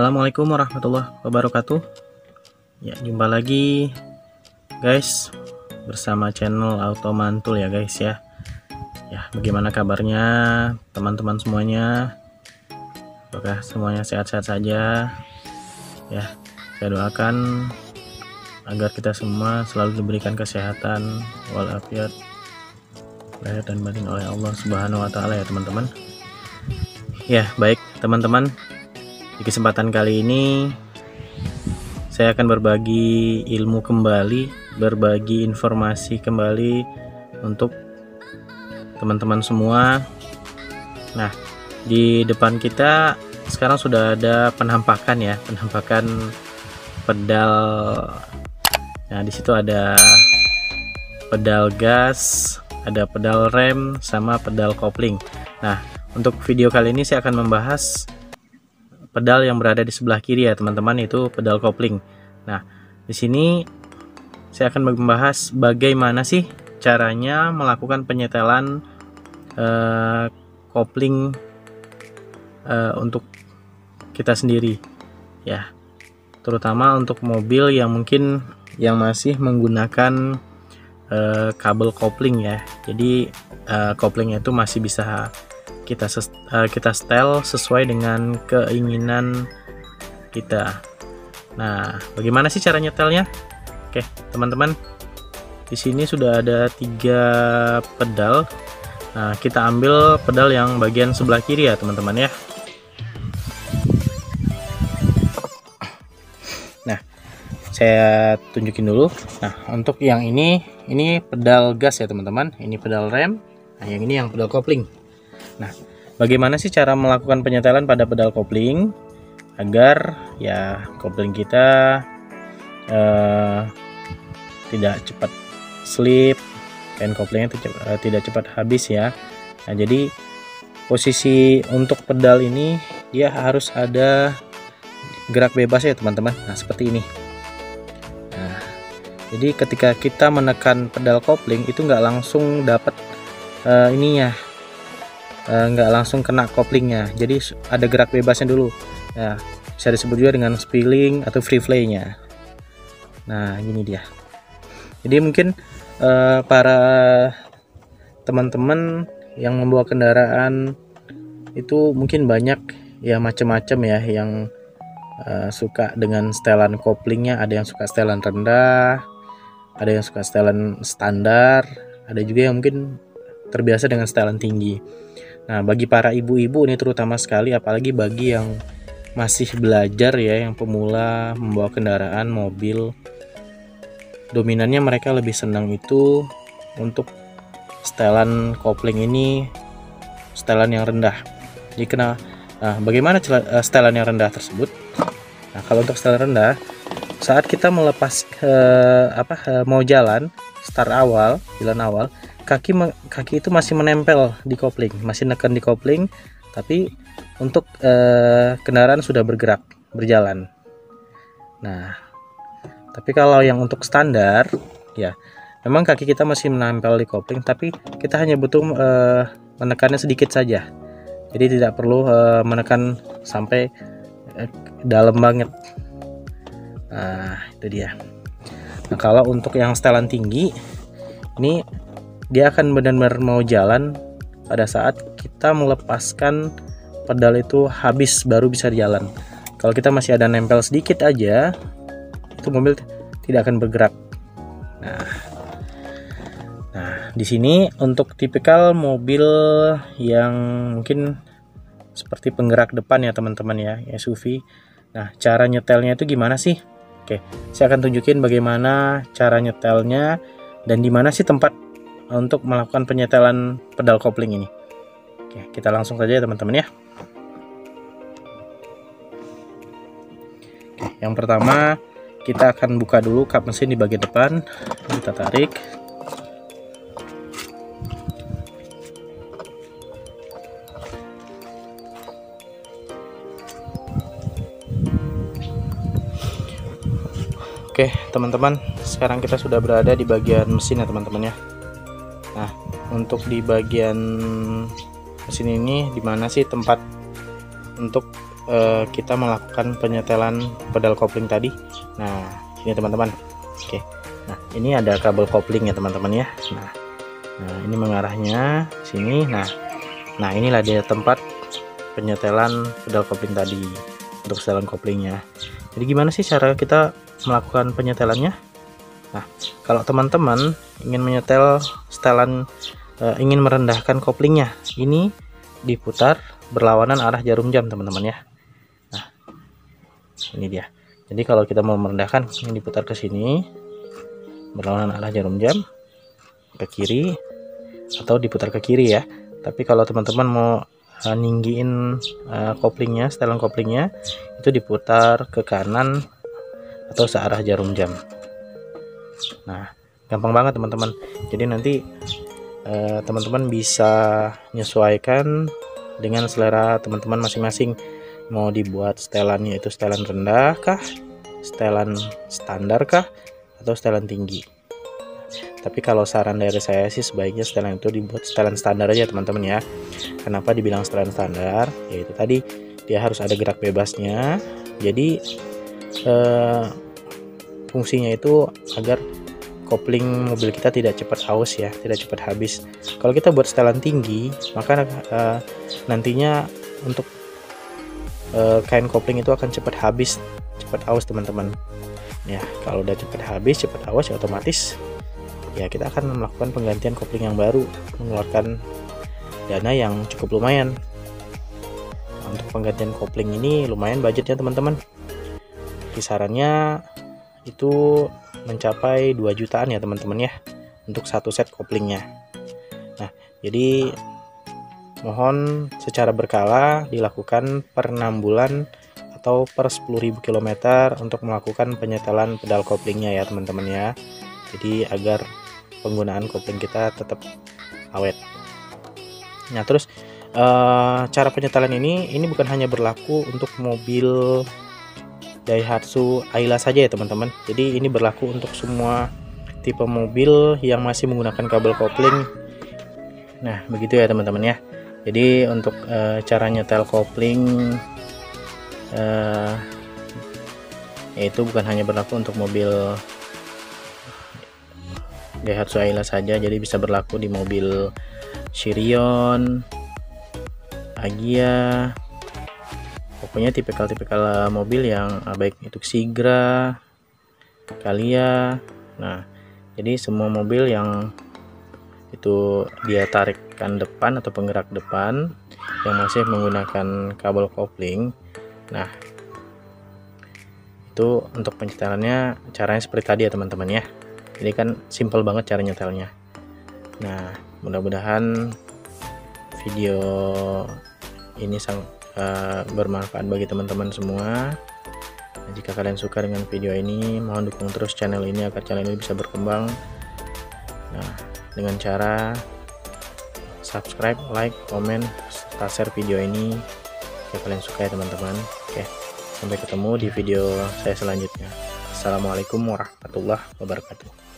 Assalamualaikum warahmatullahi wabarakatuh. Ya, jumpa lagi guys bersama channel Auto Mantul ya guys ya. Ya, bagaimana kabarnya teman-teman semuanya? Apakah semuanya sehat-sehat saja? Ya, saya doakan agar kita semua selalu diberikan kesehatan walafiat lahir dan batin oleh Allah Subhanahu wa taala ya teman-teman. Ya, baik teman-teman. Di kesempatan kali ini saya akan berbagi ilmu kembali, berbagi informasi kembali untuk teman-teman semua. Nah, di depan kita sekarang sudah ada penampakan ya, penampakan pedal. Nah, di situ ada pedal gas, ada pedal rem, sama pedal kopling. Nah, untuk video kali ini saya akan membahas pedal yang berada di sebelah kiri ya teman-teman, itu pedal kopling. Nah, di sini saya akan membahas bagaimana sih caranya melakukan penyetelan kopling untuk kita sendiri ya, terutama untuk mobil yang mungkin yang masih menggunakan kabel kopling ya. Jadi koplingnya itu masih bisa kita setel sesuai dengan keinginan kita. Nah, bagaimana sih cara nyetelnya? Oke, teman-teman, di sini sudah ada 3 pedal. Nah, kita ambil pedal yang bagian sebelah kiri ya, teman-teman ya. Nah, saya tunjukin dulu. Nah, untuk yang ini pedal gas ya, teman-teman. Ini pedal rem. Nah, yang ini yang pedal kopling. Nah, bagaimana sih cara melakukan penyetelan pada pedal kopling agar ya kopling kita tidak cepat slip, dan koplingnya tidak cepat habis ya. Nah, jadi posisi untuk pedal ini dia harus ada gerak bebas ya teman-teman. Nah, seperti ini. Nah, jadi ketika kita menekan pedal kopling itu nggak langsung dapat nggak langsung kena koplingnya, jadi ada gerak bebasnya dulu ya, bisa disebut juga dengan spilling atau free fly-nya. Nah, ini dia. Jadi mungkin para teman-teman yang membawa kendaraan itu mungkin banyak ya, macam-macam ya, yang suka dengan setelan koplingnya. Ada yang suka setelan rendah, ada yang suka setelan standar, ada juga yang mungkin terbiasa dengan setelan tinggi. Nah, bagi para ibu-ibu ini terutama sekali, apalagi bagi yang masih belajar ya, yang pemula membawa kendaraan mobil, dominannya mereka lebih senang itu untuk setelan kopling ini, setelan yang rendah. Jadi bagaimana setelan yang rendah tersebut? Nah, kalau untuk setelan rendah, saat kita melepas mau jalan, start awal, jalan awal, kaki itu masih menempel di kopling, masih neken di kopling, tapi untuk kendaraan sudah berjalan. Nah, tapi kalau yang untuk standar ya, memang kaki kita masih menempel di kopling, tapi kita hanya butuh menekannya sedikit saja. Jadi tidak perlu menekan sampai dalam banget. Nah, itu dia. Nah, kalau untuk yang setelan tinggi ini, dia akan benar-benar mau jalan pada saat kita melepaskan pedal itu habis, baru bisa jalan. Kalau kita masih ada nempel sedikit aja, itu mobil tidak akan bergerak. Nah, di sini untuk tipikal mobil yang mungkin seperti penggerak depan ya teman-teman ya, SUV. Nah, cara nyetelnya itu gimana sih? Oke, saya akan tunjukin bagaimana cara nyetelnya dan di mana sih tempat untuk melakukan penyetelan pedal kopling ini. Oke, kita langsung saja ya teman-teman ya. Oke, yang pertama kita akan buka dulu kap mesin di bagian depan. Kita tarik. Oke teman-teman, sekarang kita sudah berada di bagian mesin ya teman-teman ya. Nah, untuk di bagian mesin ini dimana sih tempat untuk kita melakukan penyetelan pedal kopling tadi. Nah, ini teman-teman. Oke. Nah, ini ada kabel kopling ya teman-teman ya. Nah, ini mengarahnya sini. Nah, inilah dia tempat penyetelan pedal kopling tadi untuk setelan koplingnya. Jadi gimana sih cara kita melakukan penyetelannya? Nah, kalau teman-teman ingin menyetel setelan, ingin merendahkan koplingnya, ini diputar berlawanan arah jarum jam teman-teman ya. Nah, ini dia. Jadi kalau kita mau merendahkan, ini diputar ke sini berlawanan arah jarum jam ke kiri, atau diputar ke kiri ya. Tapi kalau teman-teman mau ninggiin koplingnya, setelan koplingnya, itu diputar ke kanan atau searah jarum jam. Nah, gampang banget teman-teman. Jadi nanti teman-teman bisa menyesuaikan dengan selera teman-teman masing-masing. Mau dibuat setelannya itu setelan rendah kah, setelan standar kah, atau setelan tinggi. Tapi kalau saran dari saya sih sebaiknya setelan itu dibuat setelan standar aja teman-teman ya. Kenapa dibilang setelan standar? Yaitu tadi dia harus ada gerak bebasnya. Jadi fungsinya itu agar kopling mobil kita tidak cepat aus ya, tidak cepat habis. Kalau kita buat setelan tinggi, maka nantinya untuk kain kopling itu akan cepat habis, cepat aus teman-teman. Ya, kalau udah cepat habis, cepat aus ya otomatis ya kita akan melakukan penggantian kopling yang baru, mengeluarkan dana yang cukup lumayan. Untuk penggantian kopling ini lumayan budgetnya teman-teman, kisarannya itu mencapai 2 jutaan ya teman-teman ya untuk satu set koplingnya. Nah, jadi mohon secara berkala dilakukan per 6 bulan atau per 10.000 km untuk melakukan penyetelan pedal koplingnya ya teman-teman ya. Jadi agar penggunaan kopling kita tetap awet. Nah, terus cara penyetelan ini bukan hanya berlaku untuk mobil Daihatsu Ayla saja ya teman-teman. Jadi ini berlaku untuk semua tipe mobil yang masih menggunakan kabel kopling. Nah, begitu ya teman-teman ya. Jadi untuk cara nyetel kopling yaitu bukan hanya berlaku untuk mobil Daihatsu Ayla saja, jadi bisa berlaku di mobil Sirion, Agya, pokoknya tipikal-tipikal mobil yang baik itu Sigra, Calya. Nah, jadi semua mobil yang itu dia tarikan depan atau penggerak depan yang masih menggunakan kabel kopling. Nah, itu untuk penyetelannya caranya seperti tadi ya teman-teman ya. Ini kan simple banget cara nyetelnya. Nah, mudah-mudahan video ini sangat bermanfaat bagi teman-teman semua. Nah, jika kalian suka dengan video ini, mohon dukung terus channel ini agar channel ini bisa berkembang. Nah, dengan cara subscribe, like, komen, serta share video ini jika kalian suka ya teman-teman. Oke, sampai ketemu di video saya selanjutnya. Assalamualaikum warahmatullahi wabarakatuh.